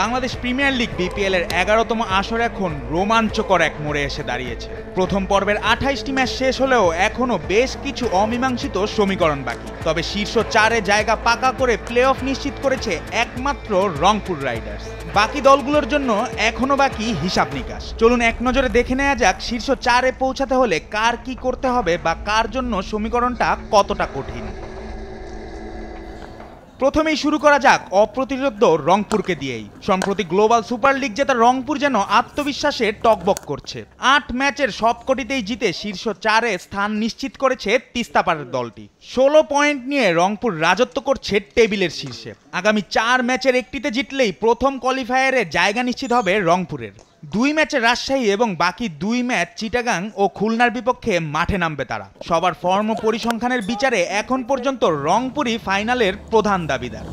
Bangladesh premier league BPL এর 11তম আসর এখন রোমাঞ্চকর এক মোড়ে এসে দাঁড়িয়েছে। প্রথম পর্বের 28টি ম্যাচ শেষ হলেও এখনো বেশ কিছু অমীমাংসিত সমীকরণ বাকি। তবে শীর্ষ 4-এ জায়গা পাকা করে প্লে অফ নিশ্চিত করেছে একমাত্র রংপুর রাইডার্স। বাকি দলগুলোর জন্য এখনো বাকি হিসাব নিকাশ। চলুন এক নজরে দেখে নেওয়া যাক শীর্ষ 4-এ পৌঁছাতে হলে কার কি করতে হবে বা কার জন্য সমীকরণটা কতটা কঠিন। প্রথমেই শুরু করা যাক অপ্রতিরোধ্য রংপুরকে দিয়েই। সম্প্রতি গ্লোবাল সুপার লিগ জেতা রংপুর যেন আত্মবিশ্বাসে টকবক করছে। 8 ম্যাচের সবকটিতেই জিতে শীর্ষ 4-এ স্থান নিশ্চিত করেছে তিস্তাপাড়ের দলটি। 16 পয়েন্ট নিয়ে রংপুর রাজত্ব করছে টেবিলের শীর্ষে। আগামী 4 ম্যাচের একটিতে জিতলেই প্রথম কোয়ালিফায়ারে জায়গা নিশ্চিত হবে রংপুরের। 2 ম্যাচে রাজশাহী এবং বাকি 2 ম্যাচ চিটাগাং ও খুলনার বিপক্ষে মাঠে নামবে তারা। সবার ফর্ম ও পরিসংখ্যানের বিচারে এখন পর্যন্ত রংপুরই ফাইনালের প্রধান দাবিদার।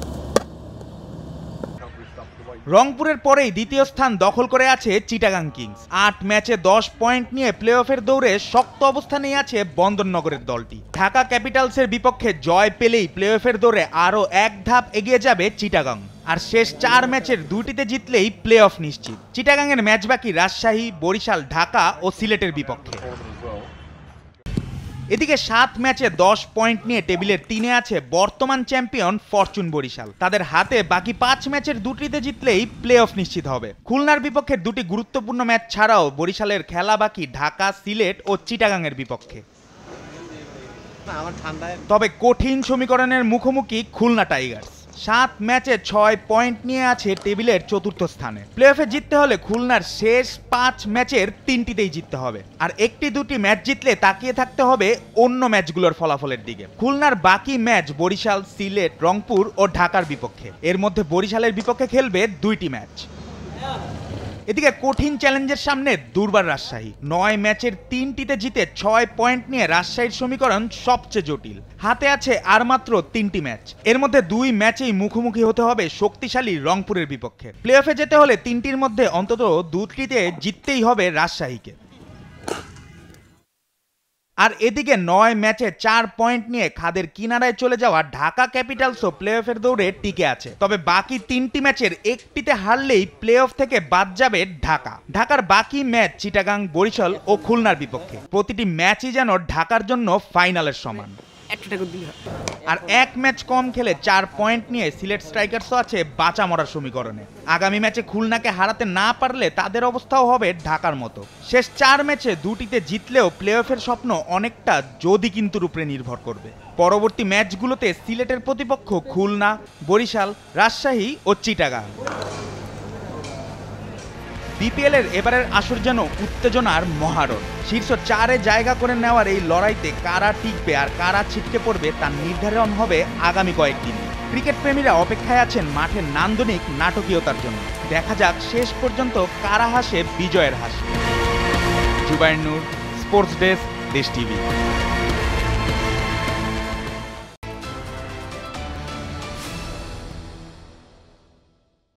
রংপুরের পরেই দ্বিতীয় স্থান দখল করে আছে চিটাগাং কিংস। 8 ম্যাচে 10 পয়েন্ট নিয়ে প্লে অফের দৌড়ে শক্ত অবস্থানেই আছে বন্দরনগরের দলটি। ঢাকা ক্যাপিটালসের বিপক্ষে জয় পেলেই প্লে অফের দৌড়ে আরও এক ধাপ এগিয়ে যাবে চিটাগাং। আর শেষ 4 ম্যাচের 2টিতে জিতলেই প্লে অফ নিশ্চিত। চিটাগাংয়ের ম্যাচ বাকি রাজশাহী, বরিশাল, ঢাকা ও সিলেটের বিপক্ষে। এদিকে 7 ম্যাচে 10 পয়েন্ট নিয়ে টেবিলের 3-এ আছে বর্তমান চ্যাম্পিয়ন ফরচুন বরিশাল। তাদের হাতে বাকি 5 ম্যাচের 2টিতে জিতলেই প্লে অফ নিশ্চিত হবে। খুলনার বিপক্ষে 2টি গুরুত্বপূর্ণ ম্যাচ ছাড়াও বরিশালের খেলা বাকি ঢাকা, সিলেট ও চিটাগাংয়ের বিপক্ষে। তবে কঠিন সমীকরণের মুখোমুখি খুলনা টাইগার্স। 7 ম্যাচে 6 পয়েন্ট নিয়ে আছে টেবিলের 4র্থ স্থানে। প্লে অফে জিততে হলে খুলনার শেষ 5 ম্যাচের 3টিতেই জিততে হবে। আর 1-2টি ম্যাচ জিতলে তাকিয়ে থাকতে হবে অন্য ম্যাচগুলোর ফলাফলের দিকে। খুলনার বাকি ম্যাচ বরিশাল, সিলেট, রংপুর ও ঢাকার বিপক্ষে। এর মধ্যে বরিশালের বিপক্ষে খেলবে 2টি ম্যাচ। এদিকে কঠিন চ্যালেঞ্জের সামনে দুর্বার রাজশাহী। 9 ম্যাচের 3টিতে জিতে 6 পয়েন্ট নিয়ে রাজশাহীর সমীকরণ সবচেয়ে জটিল। হাতে আছে আর মাত্র 3টি ম্যাচ। এর মধ্যে 2 ম্যাচেই মুখোমুখি হতে হবে শক্তিশালী রংপুরের বিপক্ষে। প্লে অফে যেতে হলে 3টির মধ্যে অন্তত 2টিতে জিততেই হবে রাজশাহীকে। আর এদিকে 9 ম্যাচে 4 পয়েন্ট নিয়ে খাদের কিনারায় চলে যাওয়া ঢাকা ক্যাপিটালসও প্লে অফের দৌড়ে টিকে আছে। তবে বাকি 3টি ম্যাচের একটিতে হারলেই প্লে অফ থেকে বাদ যাবে ঢাকা। ঢাকার বাকি ম্যাচ চিটাগাং, বরিশাল ও খুলনার বিপক্ষে। প্রতিটি ম্যাচই যেন ঢাকার জন্য ফাইনালের সমান। আর 1 ম্যাচ কম খেলে 4 পয়েন্ট নিয়ে সিলেট স্ট্রাইকার্সও আছে বাঁচা মরার সমীকরণে। আগামী ম্যাচে খুলনাকে হারাতে না পারলে তাদের অবস্থাও হবে ঢাকার মতো। শেষ 4 ম্যাচে 2টিতে জিতলেও প্লে অফের স্বপ্ন অনেকটা যদি কিন্তুর উপরে নির্ভর করবে। পরবর্তী ম্যাচগুলোতে সিলেটের প্রতিপক্ষ খুলনা, বরিশাল, রাজশাহী ও চিটাগাং। বিপিএল এর এবারের আসর যেন উত্তেজনার মহারণ। শীর্ষ 4-এ জায়গা করে নেওয়ার এই লড়াইতে কারা টিকবে আর কারা ছিটকে পড়বে তার নির্ধারণ হবে আগামী কয়েকদিন। ক্রিকেট প্রেমীরা অপেক্ষায় আছেন মাঠের নান্দনিক নাটকীয়তার জন্য। দেখা যাক শেষ পর্যন্ত কারা হাসে বিজয়ের হাসি। জুবায়ের নূর, স্পোর্টস ডেস্ক, দেশ টিভি।